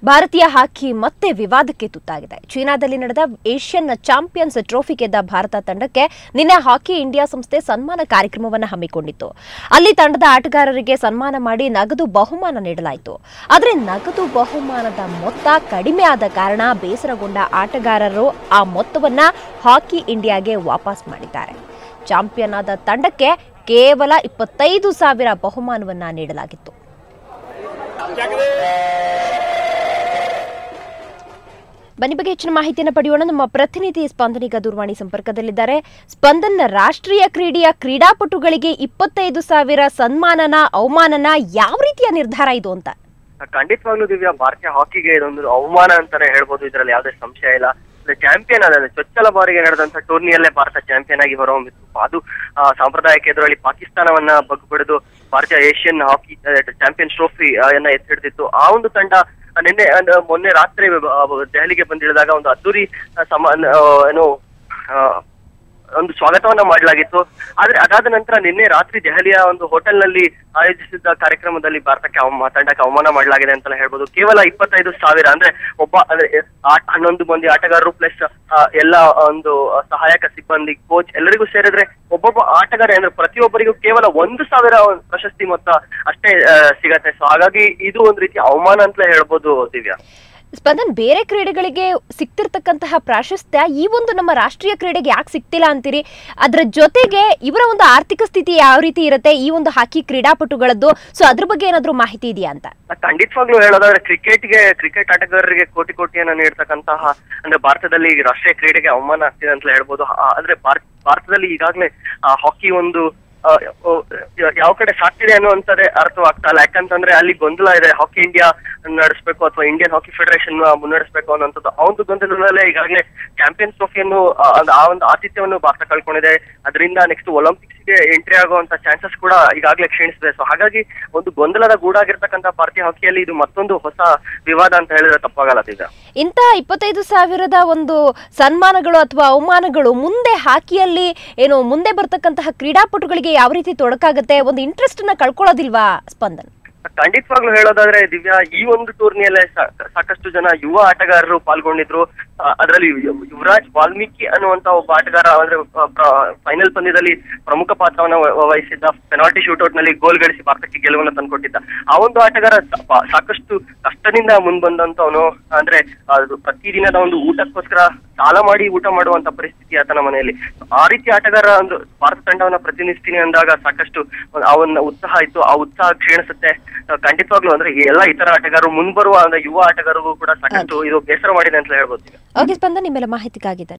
ಭಾರತೀಯ ಹಾಕಿ ಮತ್ತೆ ವಿವಾದಕ್ಕೆ ತುತ್ತಾಗಿದೆ. ಚೀನಾದಲ್ಲಿ ನಡೆದ ಏಷ್ಯನ್ ಚಾಂಪಿಯನ್ಸ್ ಟ್ರೋಫಿ ಗೆದ್ದ ಭಾರತ ತಂಡಕ್ಕೆ ನಿನ್ನೆ ಹಾಕಿ ಇಂಡಿಯಾ ಸಂಸ್ಥೆ ಸನ್ಮಾನ ಕಾರ್ಯಕ್ರಮವನ್ನು ಹಮ್ಮಿಕೊಂಡಿತ್ತು. ಅಲ್ಲಿ ತಂಡದ ಆಟಗಾರರಿಗೆ ಸನ್ಮಾನ ಮಾಡಿ ನಗದು ಬಹುಮಾನ ನೀಡಲಾಯಿತು. ಆದರೆ ನಗದು ಬಹುಮಾನದ ಮೊತ್ತ ಕಡಿಮೆ ಆದ ಕಾರಣ ಬೇಸರಗೊಂಡ ಆಟಗಾರರು ಆ ಮೊತ್ತವನ್ನ ಹಾಕಿ ಇಂಡಿಯಾಗೆ ವಾಪಸ್ ಮಾಡಿದ್ದಾರೆ. ಚಾಂಪಿಯನ್ ಆದ ತಂಡಕ್ಕೆ ಕೇವಲ 25,000 ಬಹುಮಾನವನ್ನ ನೀಡಲಾಗಿತ್ತು. ಬನ್ನಿ ಬಗ್ಗೆ ಹೆಚ್ಚಿನ ಮಾಹಿತಿಯನ್ನು ಪಡೆಯೋಣ. ನಮ್ಮ ಪ್ರತಿನಿಧಿ ಸ್ಪಂದನ್ ಈಗ ದೂರವಾಣಿ ಸಂಪರ್ಕದಲ್ಲಿದ್ದಾರೆ. ಸ್ಪಂದನ್, ರಾಷ್ಟ್ರೀಯ ಕ್ರೀಡೆಯ ಕ್ರೀಡಾಪಟುಗಳಿಗೆ 25,000 ಸನ್ಮಾನನ ಅವಮಾನನ ಯಾವ ರೀತಿಯ ನಿರ್ಧಾರ ಇದು ಅಂತ? ಖಂಡಿತವಾಗ್ಲೂ ದಿವ್ಯಾ, ಭಾರತೀಯ ಹಾಕಿಗೆ ಇದೊಂದು ಅವಮಾನ ಅಂತಾನೆ ಹೇಳ್ಬೋದು. ಇದರಲ್ಲಿ ಯಾವುದೇ ಸಂಶಯ ಇಲ್ಲ. ಚಾಂಪಿಯನ್ ಅದ ಚೊಚ್ಚಲ ಬಾರಿಗೆ ನಡೆದಂತ ಟೂರ್ನಿಯಲ್ಲೇ ಭಾರತ ಚಾಂಪಿಯನ್ ಆಗಿ ಹೊರಹೊಮ್ಮಿತ್ತು. ಅದು ಸಾಂಪ್ರದಾಯಿಕ ಎದುರಲ್ಲಿ ಪಾಕಿಸ್ತಾನವನ್ನ ಬಗ್ಗುಬಡಿದು ಭಾರತೀಯ ಏಷ್ಯನ್ ಹಾಕಿ ಚಾಂಪಿಯನ್ಸ್ ಟ್ರೋಫಿ ಯನ್ನ ಎತ್ತಿಡಿದಿತ್ತು. ಆ ಒಂದು ತಂಡ ಮೊನ್ನೆ ರಾತ್ರಿ ದೆಹಲಿಗೆ ಬಂದಿಳಿದಾಗ ಒಂದು ಅದ್ದೂರಿ ಒಂದು ಸ್ವಾಗತವನ್ನ ಮಾಡಲಾಗಿತ್ತು. ಆದ್ರೆ ಅದಾದ ನಂತರ ನಿನ್ನೆ ರಾತ್ರಿ ದೆಹಲಿಯ ಒಂದು ಹೋಟೆಲ್ ನಲ್ಲಿ ಆಯೋಜಿಸಿದ್ದ ಕಾರ್ಯಕ್ರಮದಲ್ಲಿ ಭಾರತಕ್ಕೆ ತಂಡಕ್ಕೆ ಅವಮಾನ ಮಾಡಲಾಗಿದೆ ಅಂತಾನೆ ಹೇಳ್ಬೋದು. ಕೇವಲ 25,000 ಅಂದ್ರೆ 11 ಮಂದಿ ಆಟಗಾರರು ಪ್ಲಸ್ ಎಲ್ಲ ಒಂದು ಸಹಾಯಕ ಸಿಬ್ಬಂದಿ, ಕೋಚ್ ಎಲ್ಲರಿಗೂ ಸೇರಿದ್ರೆ ಒಬ್ಬೊಬ್ಬ ಆಟಗಾರ ಅಂದ್ರೆ ಪ್ರತಿಯೊಬ್ಬರಿಗೂ ಕೇವಲ 1,000 ಪ್ರಶಸ್ತಿ ಮೊತ್ತ ಅಷ್ಟೇ ಸಿಗತ್ತೆ. ಸೊ ಹಾಗಾಗಿ ಇದು ಒಂದು ರೀತಿ ಅವಮಾನ ಅಂತಲೇ ಹೇಳ್ಬೋದು ದಿವ್ಯಾ. ಸ್ಪಂದನ್, ಬೇರೆ ಕ್ರೀಡೆಗಳಿಗೆ ಸಿಕ್ತಿರ್ತಕ್ಕಂತಹ ಪ್ರಾಶಸ್ತ್ಯ ಈ ಒಂದು ನಮ್ಮ ರಾಷ್ಟ್ರೀಯ ಕ್ರೀಡೆಗೆ ಯಾಕೆ ಸಿಗ್ತಿಲ್ಲ ಅಂತೀರಿ? ಅದರ ಜೊತೆಗೆ ಇವರ ಒಂದು ಆರ್ಥಿಕ ಸ್ಥಿತಿ ಯಾವ ರೀತಿ ಇರುತ್ತೆ ಈ ಒಂದು ಹಾಕಿ ಕ್ರೀಡಾಪಟುಗಳದ್ದು? ಸೊ ಅದ್ರ ಬಗ್ಗೆ ಏನಾದ್ರು ಮಾಹಿತಿ ಇದೆಯಾ ಅಂತ? ಖಂಡಿತವಾಗ್ಲೂ ಹೇಳೋದಾದ್ರೆ ಕ್ರಿಕೆಟ್ ಆಟಗಾರರಿಗೆ ಕೋಟಿಯನ್ನ ನೀಡ್ತಕ್ಕಂತಹ ಅಂದ್ರೆ ಭಾರತದಲ್ಲಿ ರಾಷ್ಟ್ರೀಯ ಕ್ರೀಡೆಗೆ ಅವಮಾನ ಆಗ್ತಿದೆ ಅಂತ ಹೇಳ್ಬೋದು. ಅಂದ್ರೆ ಭಾರತದಲ್ಲಿ ಈಗಾಗಲೇ ಹಾಕಿ ಒಂದು ಯಾವ ಕಡೆ ಸಾಕ್ತಿದೆ ಅನ್ನುವಂಥದ್ದೇ ಅರ್ಥವಾಗ್ತಾ ಇಲ್ಲ. ಯಾಕಂತಂದ್ರೆ ಅಲ್ಲಿ ಗೊಂದಲ ಇದೆ. ಹಾಕಿ ಇಂಡಿಯಾ ನಡೆಸಬೇಕು ಅಥವಾ ಇಂಡಿಯನ್ ಹಾಕಿ ಫೆಡರೇಷನ್ ಮುನ್ನಡೆಸಬೇಕು ಅನ್ನೋಂಥದ್ದು ಆ ಒಂದು ಗೊಂದಲದಲ್ಲೇ ಈಗಾಗಲೇ ಚಾಂಪಿಯನ್ಸ್ ಟ್ರೋಫಿಯನ್ನು ಆ ಒಂದು ಆತಿಥ್ಯವನ್ನು ಭಾರತ ಕಳ್ಕೊಂಡಿದೆ. ಅದರಿಂದ ನೆಕ್ಸ್ಟ್ ಒಲಿಂಪಿಕ್ಸ್ಗೆ ಎಂಟ್ರಿ ಆಗುವಂತ ಚಾನ್ಸಸ್ ಕೂಡ ಈಗಾಗಲೇ ಕ್ಷೀಣಿಸಿದೆ. ಸೊ ಹಾಗಾಗಿ ಒಂದು ಗೊಂದಲದ ಗೂಡಾಗಿರ್ತಕ್ಕಂಥ ಭಾರತೀಯ ಹಾಕಿಯಲ್ಲಿ ಇದು ಮತ್ತೊಂದು ಹೊಸ ವಿವಾದ ಅಂತ ಹೇಳಿದ್ರೆ ತಪ್ಪಾಗಲ್ಲ. ಇಂಥ 25,000 ಒಂದು ಸನ್ಮಾನಗಳು ಅಥವಾ ಅವಮಾನಗಳು ಮುಂದೆ ಹಾಕಿಯಲ್ಲಿ ಮುಂದೆ ಬರ್ತಕ್ಕಂತಹ ಕ್ರೀಡಾಪಟುಗಳಿಗೆ ಯಾವ ರೀತಿ ತೊಡಕಾಗುತ್ತೆ? ಒಂದು ಇಂಟ್ರೆಸ್ಟ್ ಅನ್ನ ಕಳ್ಕೊಳ್ಳೋದಿಲ್ವಾ ಸ್ಪಂದನ್? ಖಂಡಿತವಾಗ್ಲೂ ಹೇಳೋದಾದ್ರೆ ದಿವ್ಯಾ, ಈ ಒಂದು ಟೂರ್ನಿಯಲ್ಲೇ ಸಾಕಷ್ಟು ಜನ ಯುವ ಆಟಗಾರರು ಪಾಲ್ಗೊಂಡಿದ್ರು. ಅದರಲ್ಲಿ ಯುವರಾಜ್ ವಾಲ್ಮೀಕಿ ಅನ್ನುವಂತ ಒಬ್ಬ ಆಟಗಾರ ಅಂದ್ರೆ ಫೈನಲ್ ಪಂದ್ಯದಲ್ಲಿ ಪ್ರಮುಖ ಪಾತ್ರವನ್ನ ವಹಿಸಿದ್ದ. ಪೆನಾಲ್ಟಿ ಶೂಟ್ಔಟ್ ನಲ್ಲಿ ಗೋಲ್ ಗಳಿಸಿ ಭಾರತಕ್ಕೆ ಗೆಲುವನ್ನು ತಂದುಕೊಟ್ಟಿದ್ದ. ಆ ಒಂದು ಆಟಗಾರ ಸಾಕಷ್ಟು ಕಷ್ಟದಿಂದ ಮುಂದ್ ಬಂದಂತವನು. ಅಂದ್ರೆ ಪ್ರತಿದಿನದ ಒಂದು ಊಟಕ್ಕೋಸ್ಕರ ಸಾಲ ಮಾಡಿ ಊಟ ಮಾಡುವಂತ ಪರಿಸ್ಥಿತಿ ಆತನ ಮನೆಯಲ್ಲಿ. ಆ ರೀತಿ ಆಟಗಾರ ಒಂದು ಭಾರತ ತಂಡವನ್ನ ಪ್ರತಿನಿಧಿಸ್ತೀನಿ ಅಂದಾಗ ಸಾಕಷ್ಟು ಅವನ ಉತ್ಸಾಹ ಇತ್ತು. ಆ ಉತ್ಸಾಹ ಕ್ಷೀಣಿಸುತ್ತೆ ಖಂಡಿತವಾಗ್ಲೂ. ಅಂದ್ರೆ ಎಲ್ಲ ಇತರ ಆಟಗಾರರು ಮುಂಬರುವ ಅಂದ್ರೆ ಯುವ ಆಟಗಾರರಿಗೂ ಕೂಡ ಸಾಕಷ್ಟು ಇದು ಬೇಸರ ಮಾಡಿದೆ ಅಂತ ಹೇಳ್ಬೋದು. ಓಕೆ ಸ್ಪಂದನ್, ನಿಮ್ಮೆಲ್ಲ ಮಾಹಿತಿಗಾಗಿದೆ.